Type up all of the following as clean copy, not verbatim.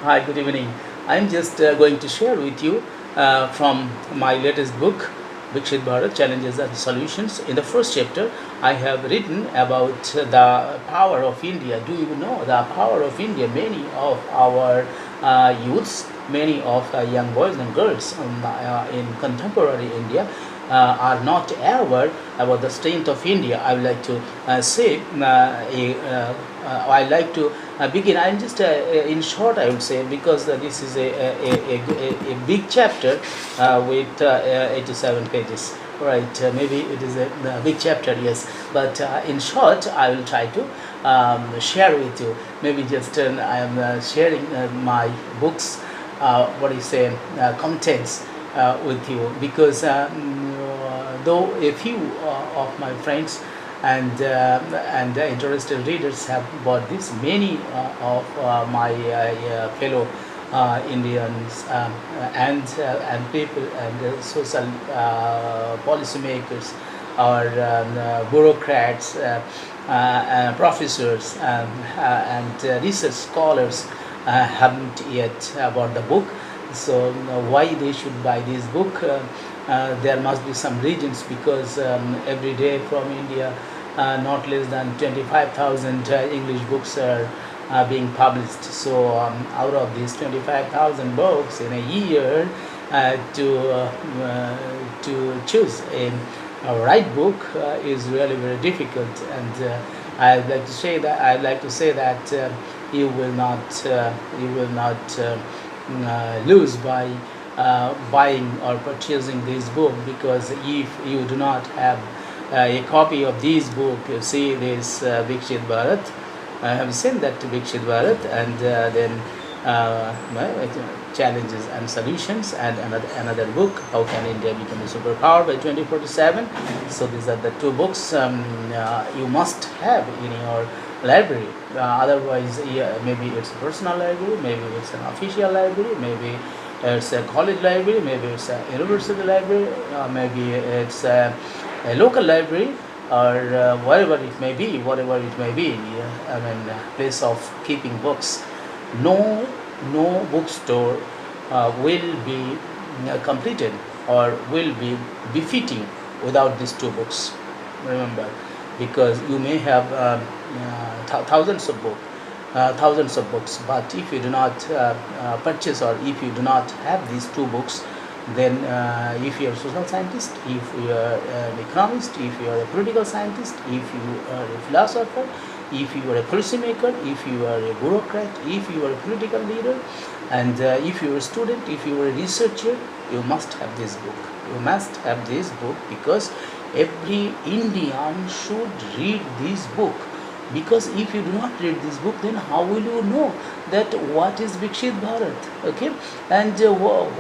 Hi, good evening. I'm just going to share with you from my latest book, VIKSIT Bharat Challenges and Solutions. In the first chapter, I have written about the power of India. Do you know the power of India? Many of our youths, many of young boys and girls in contemporary India are not aware about the strength of India. I would like to I like to begin. I'm just in short, I would say, because this is a big chapter with 87 pages. Right, maybe it is a big chapter, yes. But in short, I will try to share with you. Maybe just I am sharing my books, what do you say, contents with you, because though a few of my friends and interested readers have bought this, many of my fellow Indians and people and social policymakers or bureaucrats, professors and research scholars haven't yet bought the book. So why they should buy this book? There must be some reasons, because every day from India not less than 25,000 English books are being published. So out of these 25,000 books in a year, to choose a right book is really very difficult. And I'd like to say that you will not lose by buying or purchasing this book, because if you do not have a copy of this book, you see this VIKSIT Bharat. I have seen that VIKSIT Bharat, and then Challenges and Solutions, and another book, How Can India Become a Superpower by 2047. So these are the two books you must have in your library. Otherwise, maybe it's a personal library, maybe it's an official library, maybe it's a college library, maybe it's a university library, maybe it's a local library, or whatever it may be, place of keeping books. No bookstore will be completed or will be befitting without these two books. Remember, because you may have thousands of books, but if you do not purchase, or if you do not have these two books, then if you are a social scientist, if you are an economist, if you are a political scientist, if you are a philosopher, if you are a policymaker, if you are a bureaucrat, if you are a political leader, and if you are a student, if you are a researcher, you must have this book. You must have this book, because every Indian should read this book. Because if you do not read this book, then how will you know that what is VIKSIT Bharat? Okay, and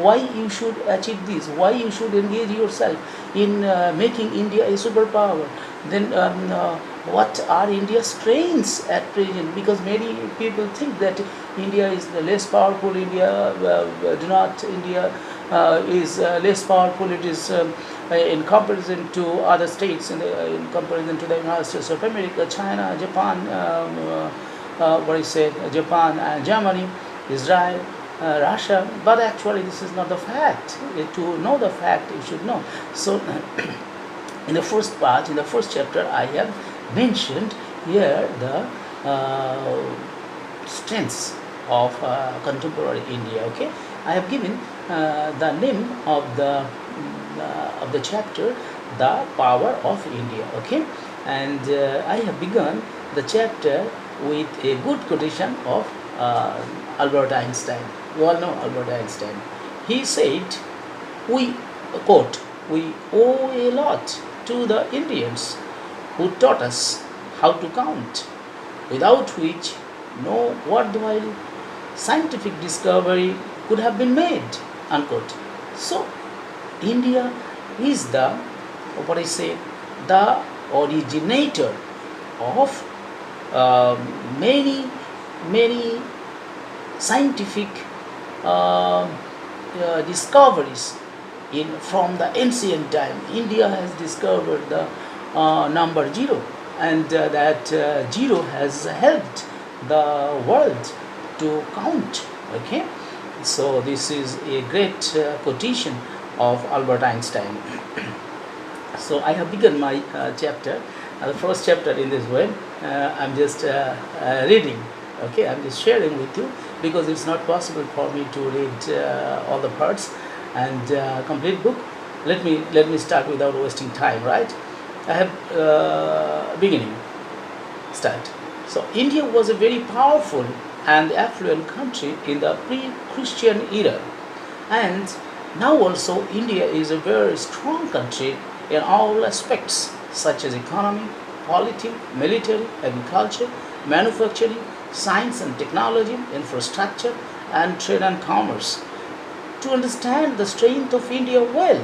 why you should achieve this? Why you should engage yourself in making India a superpower? Then what are India's strengths at present? Because many people think that India is the less powerful. India is less powerful. It is in comparison to other states, in comparison to the United States of America, China, Japan, Japan, Germany, Israel, Russia. But actually, this is not the fact. To know the fact, you should know. So, in the first part, in the first chapter, I have mentioned here the strengths of contemporary India. Okay, I have given the name of the chapter, The Power of India. Okay, and I have begun the chapter with a good quotation of Albert Einstein. You all know Albert Einstein. He said, "We owe a lot to the Indians who taught us how to count, without which no worthwhile scientific discovery could have been made." Unquote. So India is the originator of many scientific discoveries from the ancient time. India has discovered the number zero, and that zero has helped the world to count Okay, so this is a great quotation of Albert Einstein. So I have begun my chapter, the first chapter in this way. I'm just reading. Okay, I'm just sharing with you because it's not possible for me to read all the parts and complete book. Let me start without wasting time. Right, I have beginning. Start. So India was a very powerful and affluent country in the pre-Christian era, and now also India is a very strong country in all aspects such as economy, politics, military, agriculture, manufacturing, science and technology, infrastructure, and trade and commerce. To understand the strength of India well,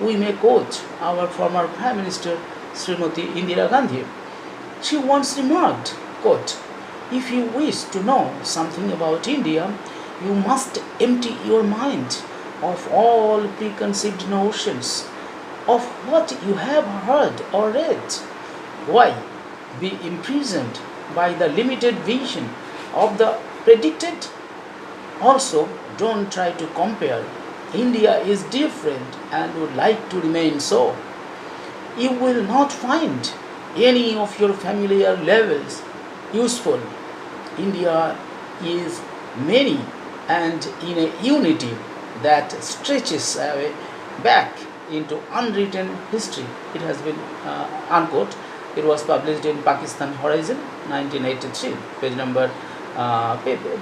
we may quote our former Prime Minister Srimati Indira Gandhi. She once remarked, quote, "If you wish to know something about India, you must empty your mind of all preconceived notions of what you have heard or read. Why be imprisoned by the limited vision of the predicted? Also, don't try to compare. India is different and would like to remain so. You will not find any of your familiar levels useful. India is many and in a unity that stretches away back into unwritten history." It has been unquote. It was published in Pakistan Horizon 1983, page number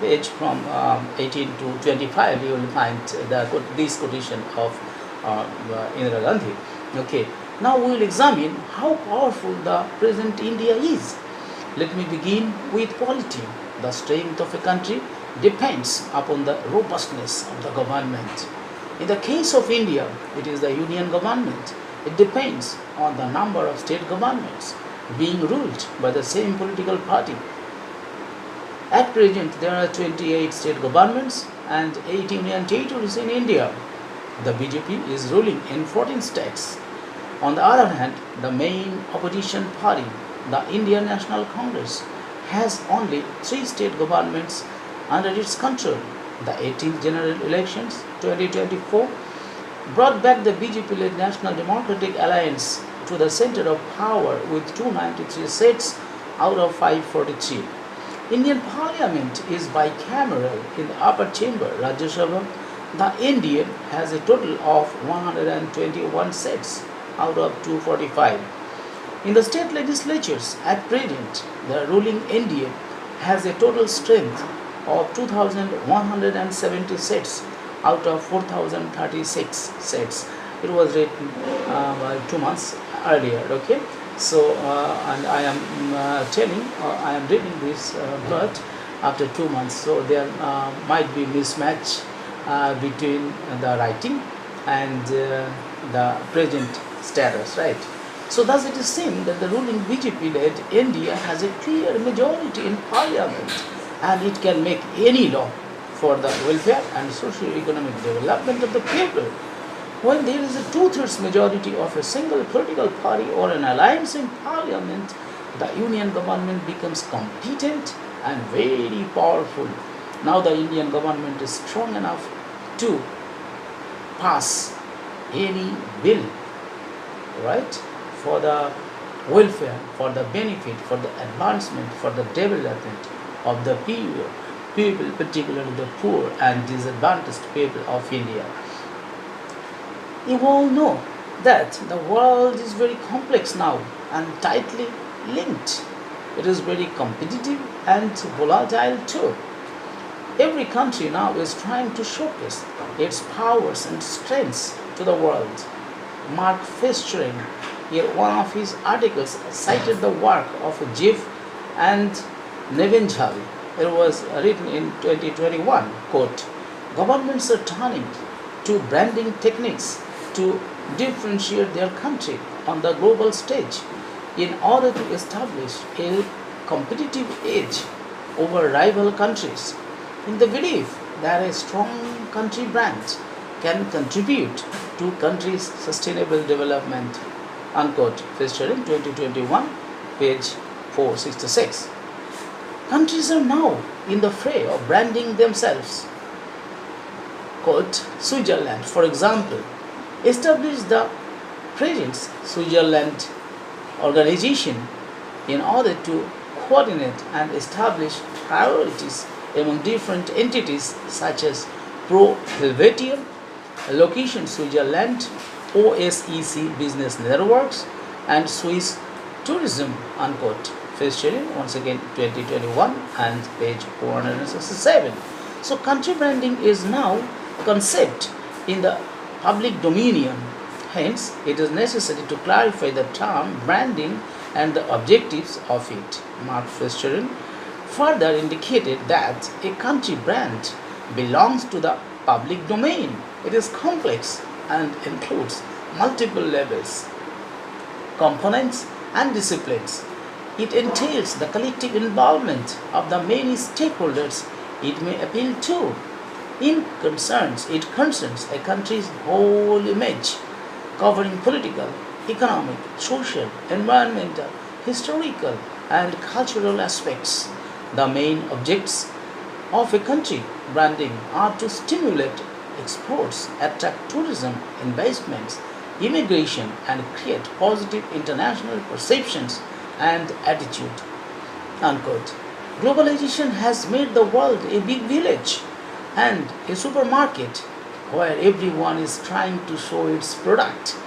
page from 18 to 25. You will find this quotation of Indira Gandhi. Okay, now we will examine how powerful the present India is. Let me begin with polity. The strength of a country depends upon the robustness of the government. In the case of India, it is the union government. It depends on the number of state governments being ruled by the same political party. At present, there are 28 state governments and 8 union territories in India. The BJP is ruling in 14 states. On the other hand, the main opposition party, the Indian National Congress, has only 3 state governments under its control. The 18th general elections 2024 brought back the BJP-led National Democratic Alliance to the center of power with 293 seats out of 543. Indian Parliament is bicameral in the upper chamber, Rajya Sabha. The NDA has a total of 121 seats out of 245. In the state legislatures at present, the ruling NDA has a total strength of 2,170 seats out of 4,036 seats. It was written 2 months earlier. Okay, so and I am I am reading this but after 2 months, so there might be mismatch between the writing and the present status, right? So thus it is seen that the ruling BJP-led India has a clear majority in parliament and it can make any law for the welfare and socio-economic development of the people. When there is a 2/3 majority of a single political party or an alliance in parliament, the union government becomes competent and very powerful. Now the Indian government is strong enough to pass any bill, right, for the welfare, for the benefit, for the advancement, for the development of the people, particularly the poor and disadvantaged people of India. You all know that the world is very complex now and tightly linked. It is very competitive and volatile too. Every country now is trying to showcase its powers and strengths to the world. Mark Fitzgerald, in one of his articles, cited the work of Jeff and Nevenjal. It was written in 2021, quote, "Governments are turning to branding techniques to differentiate their country on the global stage in order to establish a competitive edge over rival countries, in the belief that a strong country brand can contribute to country's sustainable development," unquote. Fitzgerald 2021, page 466. Countries are now in the fray of branding themselves quote, Switzerland, for example, established the present Switzerland organization in order to coordinate and establish priorities among different entities such as Pro-Helvetia, Location Switzerland, OSEC Business Networks, and Swiss Tourism, unquote. Featuring once again 2021 and page 467. So country branding is now concept in the public dominion. Hence, it is necessary to clarify the term branding and the objectives of it. Mark Festurin further indicated that a country brand belongs to the public domain. It is complex and includes multiple levels, components, and disciplines. It entails the collective involvement of the many stakeholders it may appeal to. It concerns a country's whole image, covering political, economic, social, environmental, historical, and cultural aspects. The main objects of a country branding are to stimulate exports, attract tourism, investments, immigration, and create positive international perceptions and attitude, unquote. Globalization has made the world a big village and a supermarket where everyone is trying to show its product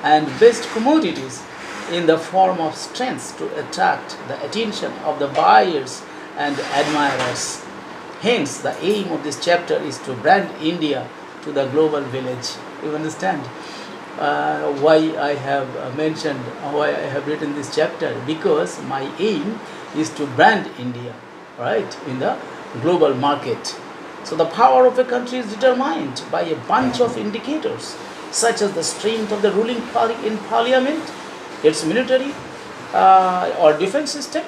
and best commodities in the form of strengths to attract the attention of the buyers and admirers. Hence, the aim of this chapter is to brand India to the global village. You understand? Why I have mentioned, why I have written this chapter, because my aim is to brand India, right, in the global market. So the power of a country is determined by a bunch of indicators, such as the strength of the ruling party in parliament, its military or defense system,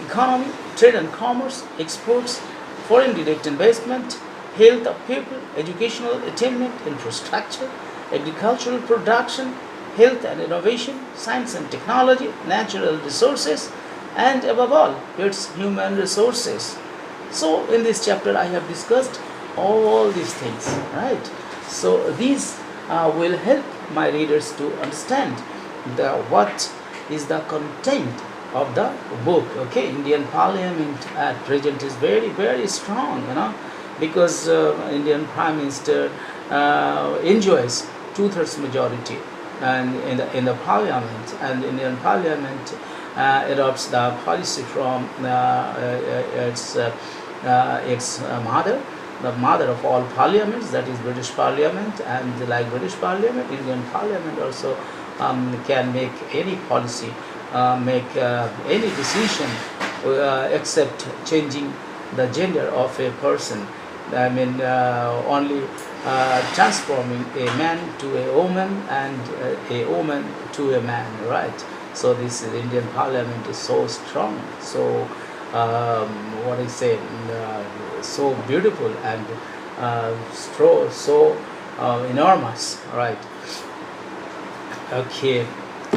economy, trade and commerce, exports, foreign direct investment, health of people, educational attainment, infrastructure, agricultural production, health and innovation, science and technology, natural resources, and above all, its human resources. So in this chapter I have discussed all these things, right? So these will help my readers to understand what is the content of the book. Okay, Indian Parliament at present is very, very strong, because Indian Prime Minister enjoys two-thirds majority and in the Parliament, and Indian Parliament adopts the policy from its mother, the mother of all parliaments, that is British Parliament. And like British Parliament, Indian Parliament also can make any policy, make any decision except changing the gender of a person. I mean, only transforming a man to a woman and a woman to a man, right? So this Indian Parliament is so strong, so what I say, so beautiful and so enormous, right? Okay,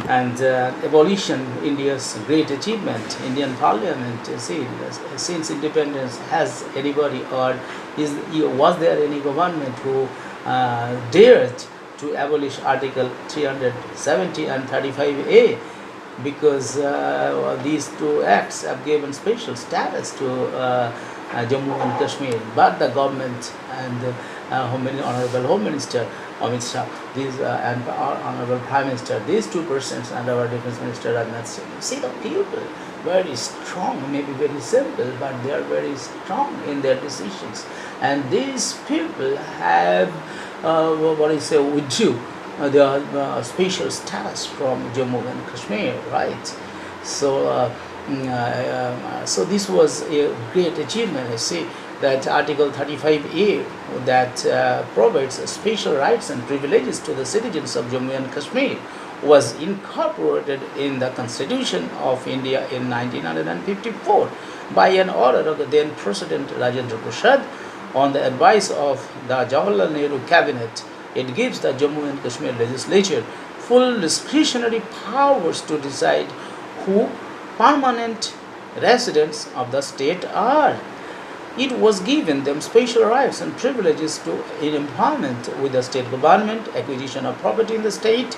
and abolition, India's great achievement. Indian Parliament, since independence, has anybody or was there any government who dared to abolish Article 370 and 35A? Because these two acts have given special status to Jammu and Kashmir, but the government and Honorable Home Minister Amit Shah, and Honorable Prime Minister, these two persons, and our Defense Minister Rajnath Singh. See the people, very strong, maybe very simple, but they are very strong in their decisions. And these people have, withdrew their special status from Jammu and Kashmir, right? So, so this was a great achievement. I see that Article 35A that provides special rights and privileges to the citizens of Jammu and Kashmir was incorporated in the Constitution of India in 1954 by an order of the then President Rajendra Prasad on the advice of the Jawaharlal Nehru cabinet. It gives the Jammu and Kashmir legislature full discretionary powers to decide who permanent residents of the state are. it was given them special rights and privileges to in empowerment with the state government, acquisition of property in the state,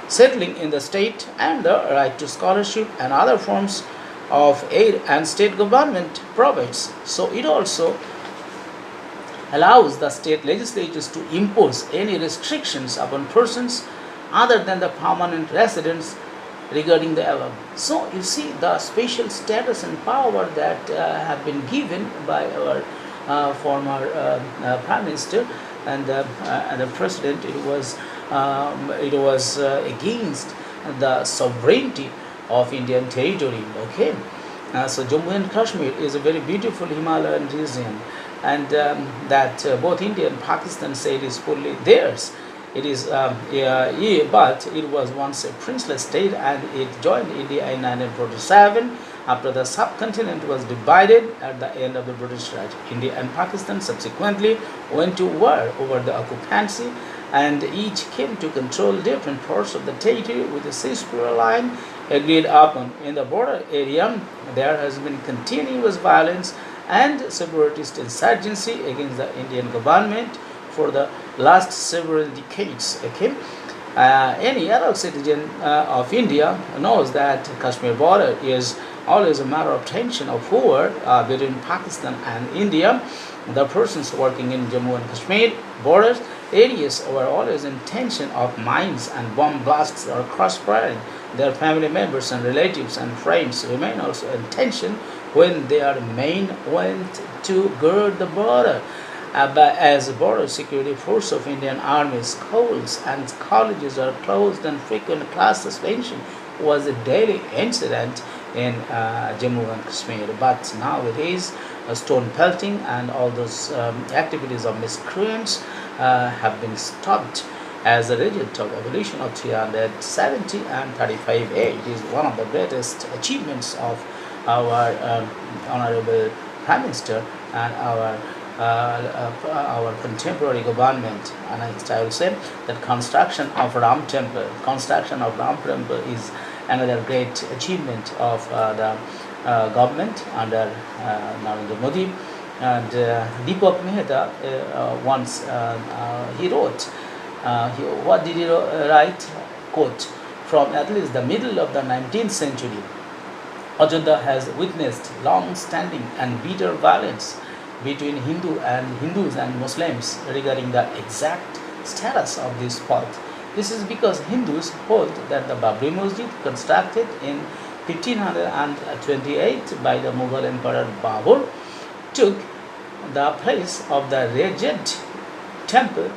settling in the state, and the right to scholarship and other forms of aid and state government provides. So it also allows the state legislatures to impose any restrictions upon persons other than the permanent residents regarding the above. So you see the special status and power that have been given by our former Prime Minister and the President. It was against the sovereignty of Indian territory. Okay, so Jammu and Kashmir is a very beautiful Himalayan region, and that both India and Pakistan say it is fully theirs. It is, but it was once a princeless state, and it joined India in 1947 after the subcontinent was divided at the end of the British Raj. India and Pakistan subsequently went to war over the occupancy, and each came to control different parts of the territory with a ceasefire line agreed upon. In the border area, there has been continuous violence and separatist insurgency against the Indian government for the last several decades. Okay, any adult citizen of India knows that Kashmir border is always a matter of tension of war between Pakistan and India. The persons working in Jammu and Kashmir borders areas were always in tension of mines and bomb blasts or cross-firing. Their family members and relatives and friends remain also in tension when they are went to guard the border. But as the border security force of Indian Army, schools and colleges are closed and frequent class suspension was a daily incident in Jammu and Kashmir. But nowadays, stone pelting and all those activities of miscreants have been stopped as a result of abolition of 370 and 35A. It is one of the greatest achievements of our Honorable Prime Minister and our contemporary government. And I will say that construction of Ram Temple is another great achievement of the government under Narendra Modi. And Deepak Mehta once he wrote, what did he write? Quote, from at least the middle of the 19th century, Ajodhya has witnessed long-standing and bitter violence between Hindus and Muslims regarding the exact status of this spot. This is because Hindus hold that the Babri Masjid, constructed in 1528 by the Mughal Emperor Babur, took the place of the Rajat temple,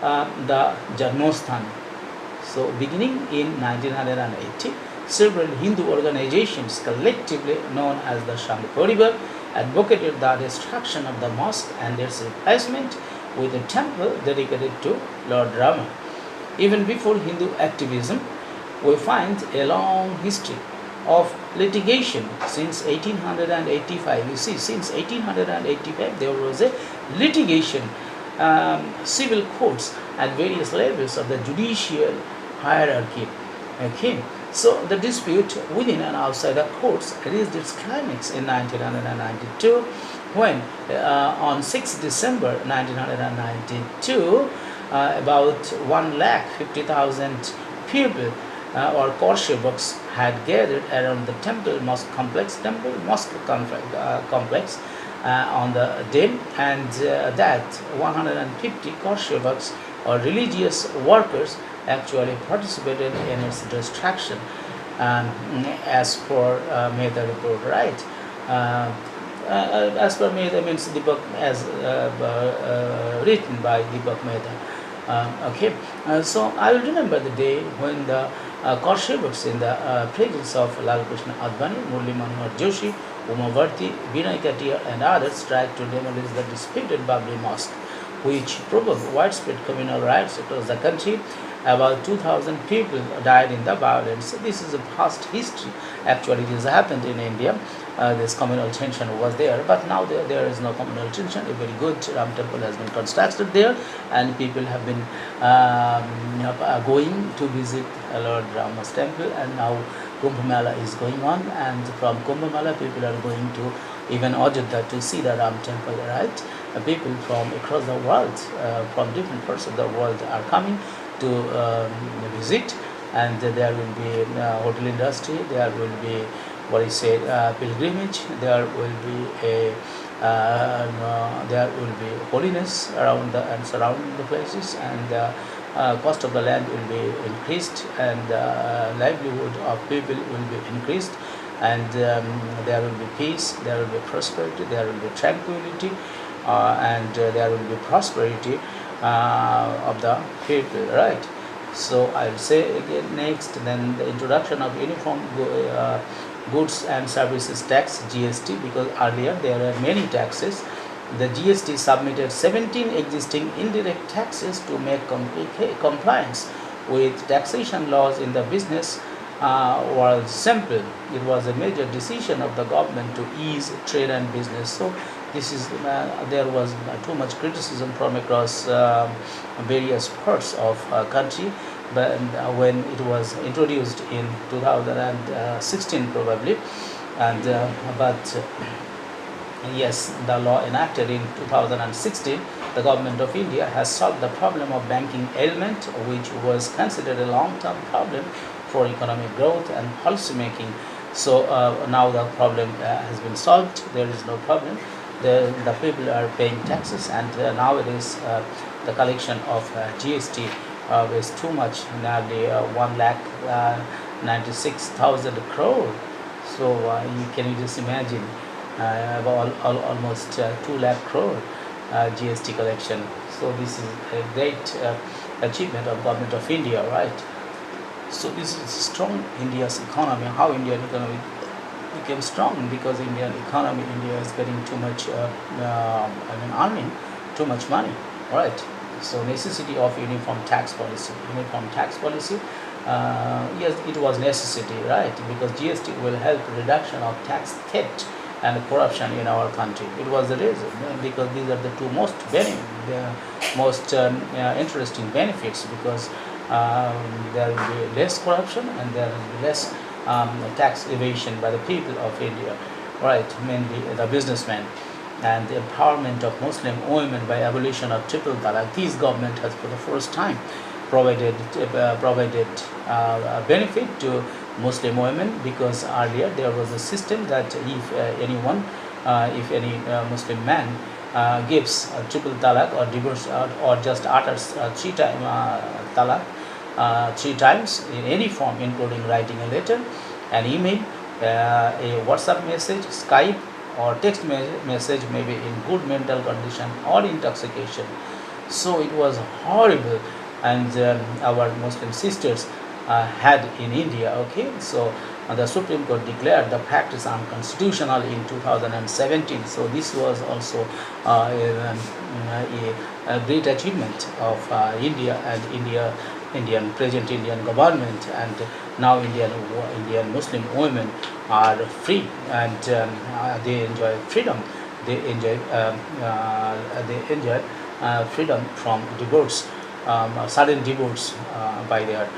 the Janmasthan. So, beginning in 1980, several Hindu organizations, collectively known as the Shanti Parivar, advocated the destruction of the mosque and its replacement with a temple dedicated to Lord Rama. Even before Hindu activism, we find a long history of litigation since 1885. You see, since 1885 there was a litigation, civil courts at various levels of the judicial hierarchy. Okay, so the dispute within and outside the courts reached its climax in 1992 when on 6 December 1992 about 150,000 people or Korshavaks had gathered around the temple mosque complex on the day, and that 150 Korshavaks or religious workers actually participated in its destruction, as per Mehta report, right? As per Mehta means Deepak, as written by Deepak Mehta. Okay, so I will remember the day when the Korshavaks in the presence of Lal Krishna Advani, Murli Manohar Joshi, Umavarti, Vinay Katia and others tried to demolish the disputed Babri Mosque, which provoked widespread communal riots across the country. About 2,000 people died in the violence. This is a past history. Actually, this happened in India. This communal tension was there, but now there is no communal tension. A very good Ram temple has been constructed there, and people have been going to visit Lord Rama's temple, and now Kumbh Mela is going on, and from Kumbh Mela people are going to even Ajodhya to see the Ram temple, right? People from across the world, from different parts of the world are coming to visit, and there will be hotel industry, there will be what is said pilgrimage, there will be a there will be holiness around and surrounding the places, and cost of the land will be increased, and livelihood of people will be increased, and there will be peace, there will be prosperity, there will be tranquility, and there will be prosperity of the people, right? So I will say again next, then the introduction of uniform goods and services tax, GST, because earlier there were many taxes. The GST submitted 17 existing indirect taxes to make compliance with taxation laws in the business was simple. It was a major decision of the government to ease trade and business. So this is there was too much criticism from across various parts of country, but when it was introduced in 2016 probably, and but yes, the law enacted in 2016, the government of India has solved the problem of banking ailment, which was considered a long-term problem for economic growth and policy making. So now the problem has been solved. There is no problem. The people are paying taxes, and nowadays the collection of GST is too much, nearly 1,96,000 crore. So can you just imagine almost 2 lakh crore GST collection. So this is a great achievement of government of India, right? So this is strong India's economy. How Indian economy became strong? Because India is getting too much, earning too much money, right? So necessity of uniform tax policy. Yes, it was necessity, right? Because GST will help reduction of tax theft and corruption in our country. It was the reason, because these are the two most interesting benefits, because there will be less corruption and there will be less tax evasion by the people of India, right? Mainly the businessmen, and the empowerment of Muslim women by abolition of triple talaq. This government has for the first time provided benefit to Muslim women, because earlier there was a system that if any Muslim man gives triple talaq or divorce, or just utters three times in any form, including writing a letter, an email, a WhatsApp message, Skype, or text message, maybe in good mental condition or intoxication. So it was horrible, and our Muslim sisters had in India. Okay, so the Supreme Court declared the practice unconstitutional in 2017. So this was also a great achievement of India and present Indian government, and now Indian Muslim women are free, and they enjoy freedom. They enjoy freedom from divorce, sudden divorce by their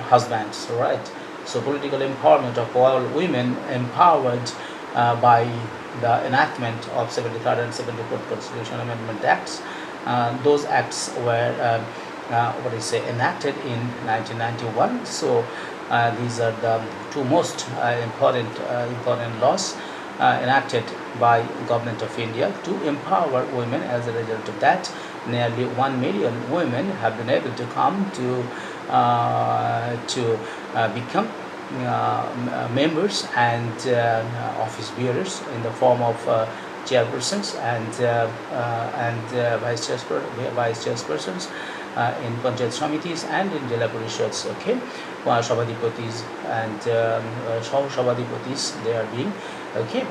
husbands, right? So political empowerment of all women empowered by the enactment of 73rd and 74th Constitution Amendment Acts. Those acts were enacted in 1991. So these are the two most important laws enacted by government of India to empower women. As a result of that, nearly 1 million women have been able to come to become members and office bearers in the form of chairpersons and vice chairpersons in Panchayat Samitis and in Jila Parishads, okay, Shabadipatis and Shabadipatis, they are being, okay.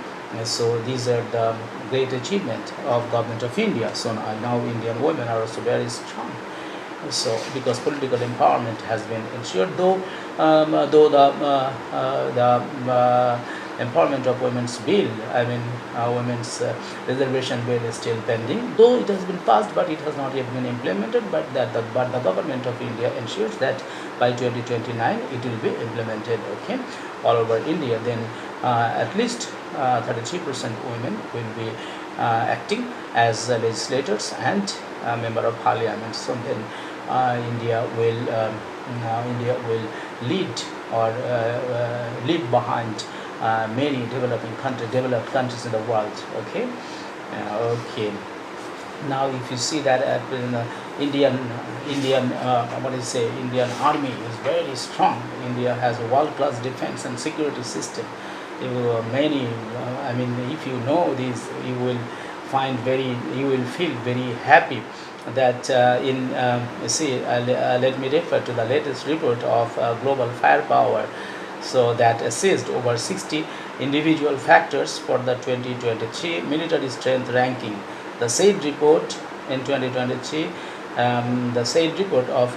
So these are the great achievement of government of India. So now Indian women are also very strong. So because political empowerment has been ensured, though empowerment of women's bill, women's reservation bill is still pending, though it has been passed, but it has not yet been implemented. But the government of India ensures that by 2029 it will be implemented, okay, all over India. Then at least 33% women will be acting as legislators and member of parliament. So then India will lead or leave behind many developed countries in the world. Okay, okay. Now, if you see that Indian Indian army is very strong. India has a world-class defense and security system. If you know this, you will feel very happy that let me refer to the latest report of global firepower, so that assessed over 60 individual factors for the 2023 military strength ranking. The said report in 2023, the said report of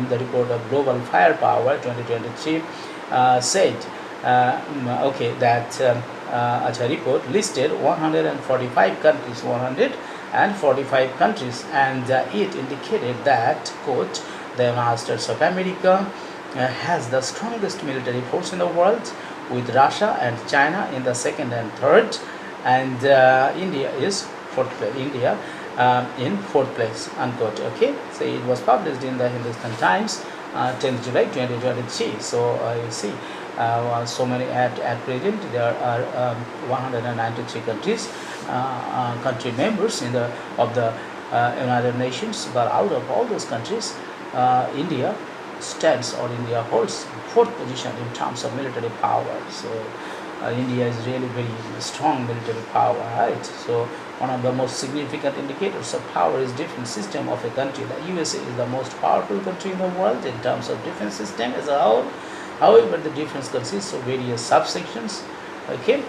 the report of global firepower 2023 said that a report listed 145 countries, and it indicated that, quote, the United States of America has the strongest military force in the world, with Russia and China in the second and third, and India is fourth place. In fourth place, unquote. Okay, so it was published in the Hindustan Times, 10th July 2023. So you see, so many at present there are 193 countries, country members of the United Nations. But out of all those countries, India holds fourth position in terms of military power. So India is really very strong military power, right? So one of the most significant indicators of power is defense system of a country. The USA is the most powerful country in the world in terms of defense system as a whole. However, the defense consists of various subsections. Okay,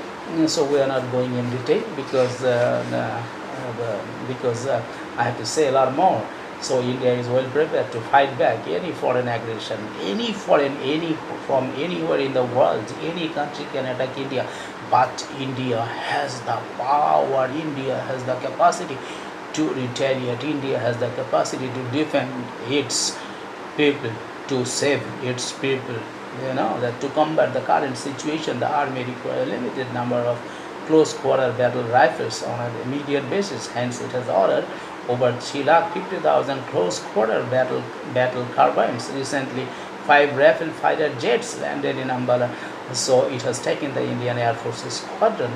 so we are not going in detail because I have to say a lot more. So India is well prepared to fight back any foreign aggression, from anywhere in the world. Any country can attack India, but India has the power. India has the capacity to retaliate. India has the capacity to defend its people, to save its people. You know that to combat the current situation, the army requires a limited number of close quarter battle rifles on an immediate basis. Hence, it has ordered over 350,000 close quarter battle carbines. Recently, 5 Rafale fighter jets landed in Ambala. So it has taken the Indian Air Force's squadron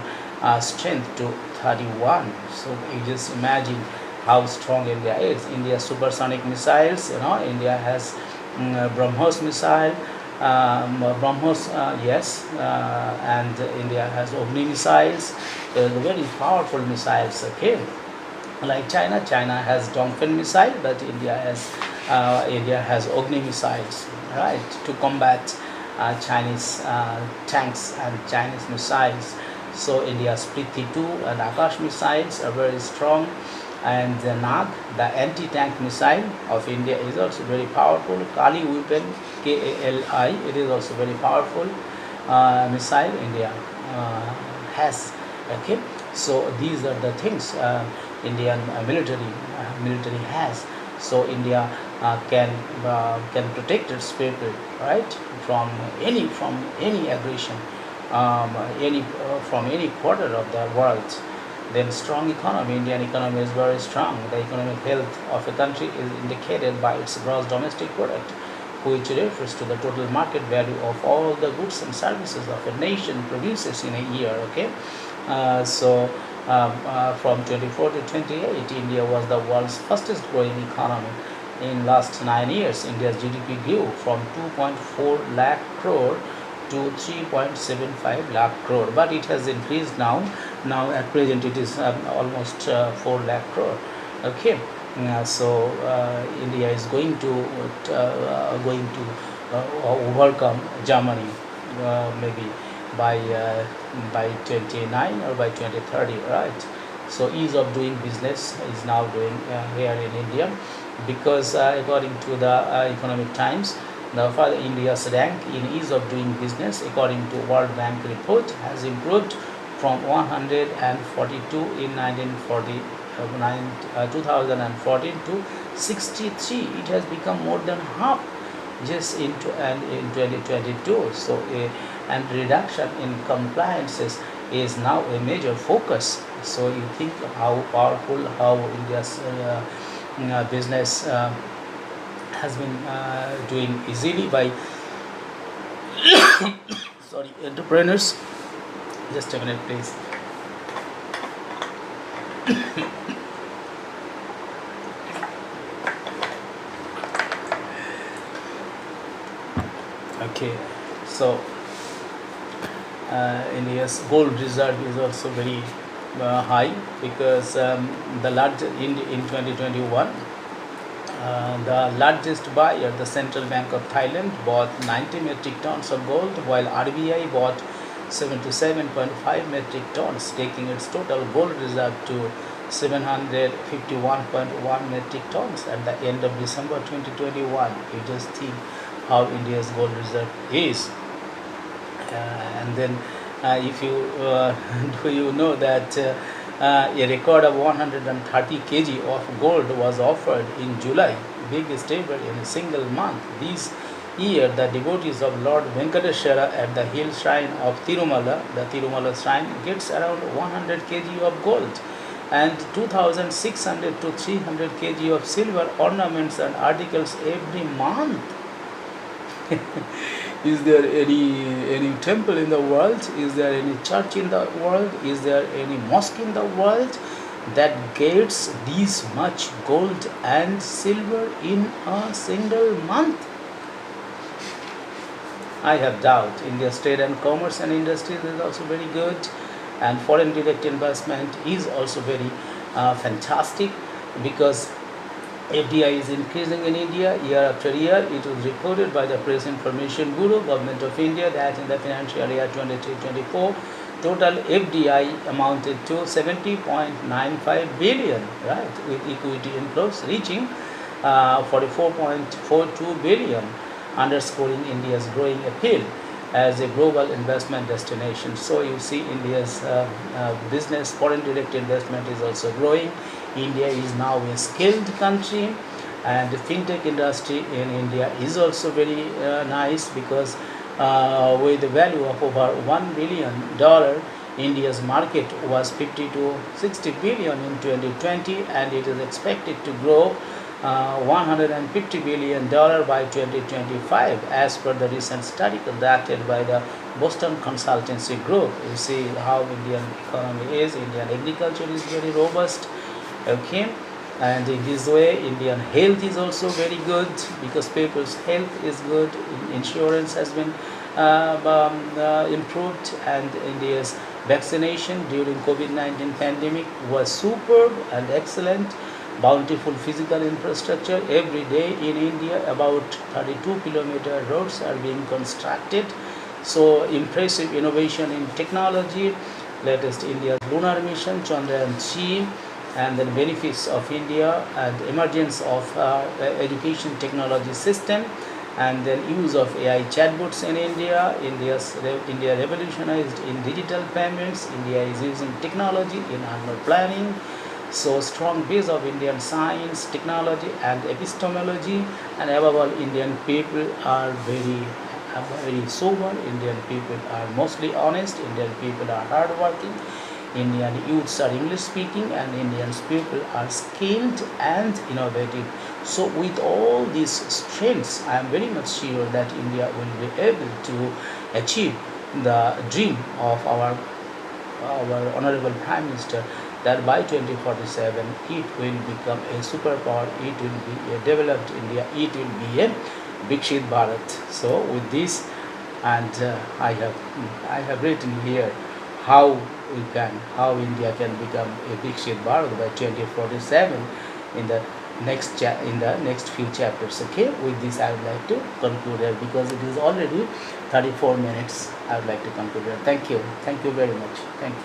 strength to 31. So you just imagine how strong India is. India supersonic missiles. India has BrahMos missile. And India has Agni missiles. The very powerful missiles. Okay. Like China has Dongfeng missile, but India has Agni missiles, right, to combat Chinese tanks and Chinese missiles. So India's Prithvi-2 and Akash missiles are very strong, and the Nag, the anti-tank missile of India, is also very powerful. Kali weapon, KALI, it is also very powerful missile India has. Okay, so these are the things Indian military has. So India can protect its people, right, from any aggression, from any quarter of the world. Then strong economy. Indian economy is very strong. The economic health of a country is indicated by its gross domestic product, which refers to the total market value of all the goods and services of a nation produces in a year. Okay, from 24 to 28, India was the world's fastest growing economy. In last 9 years, India's GDP grew from 2.4 lakh crore to 3.75 lakh crore, but it has increased now. Now at present it is almost 4 lakh crore. Okay, so India is going to overcome Germany maybe by 29 or by 2030, right? So ease of doing business is now doing here in India, because according to the Economic Times, The further India's rank in ease of doing business, according to World Bank report, has improved from 142 in 2014 to 63. It has become more than half just in 2022. So, and reduction in compliances is now a major focus. So, you think how powerful, how India's business has been doing easily by sorry, entrepreneurs. Just a minute, please. Okay, so India's gold reserve is also very high, because the largest in 2021, the largest buyer, the Central Bank of Thailand, bought 90 metric tons of gold, while RBI bought 77.5 metric tons, taking its total gold reserve to 751.1 metric tons at the end of December 2021. You just think how India's gold reserve is. And then if you do you know that a record of 130 kg of gold was offered in July, biggest ever in a single month. This year, the devotees of Lord Venkateshwara at the hill shrine of Tirumala, the Tirumala shrine, gets around 100 kg of gold and 2600 to 300 kg of silver ornaments and articles every month. Is there any temple in the world? Is there any church in the world? Is there any mosque in the world that gets this much gold and silver in a single month? I have doubt. India's trade and commerce and industries is also very good, and foreign direct investment is also very fantastic, because FDI is increasing in India year after year. It was reported by the Press Information Bureau, Government of India, that in the financial year 23-24, total FDI amounted to 70.95 billion, right, with equity inflows reaching 44.42 billion, underscoring India's growing appeal as a global investment destination. So you see India's business, foreign direct investment is also growing. India is now a skilled country, and the fintech industry in India is also very nice, because with the value of over $1 billion, India's market was 50 to 60 billion in 2020, and it is expected to grow $150 billion by 2025, as per the recent study conducted by the Boston Consultancy Group. You see how Indian economy is. Indian agriculture is very robust. Okay, and in this way Indian health is also very good, because people's health is good. Insurance has been improved, and India's vaccination during COVID-19 pandemic was superb and excellent. Bountiful physical infrastructure. Every day in India, about 32-kilometer roads are being constructed. So impressive innovation in technology. Latest India's lunar mission, Chandrayaan-3, and the benefits of India, and emergence of education technology system, and then use of AI chatbots in India. India revolutionized in digital payments. India is using technology in urban planning. So strong base of Indian science, technology, and epistemology, and above all, Indian people are very sober. Indian people are mostly honest. Indian people are hardworking. Indian youths are English speaking, and Indian people are skilled and innovative. So with all these strengths, I am very much sure that India will be able to achieve the dream of our Honorable Prime Minister, that by 2047 it will become a superpower, it will be a developed India, it will be a VIKSIT Bharat. So with this, and I have written here how India can become a VIKSIT Bharat by 2047 in the next few chapters. Okay, with this I would like to conclude here, because it is already 34 minutes. I would like to conclude here. Thank you very much. Thank you.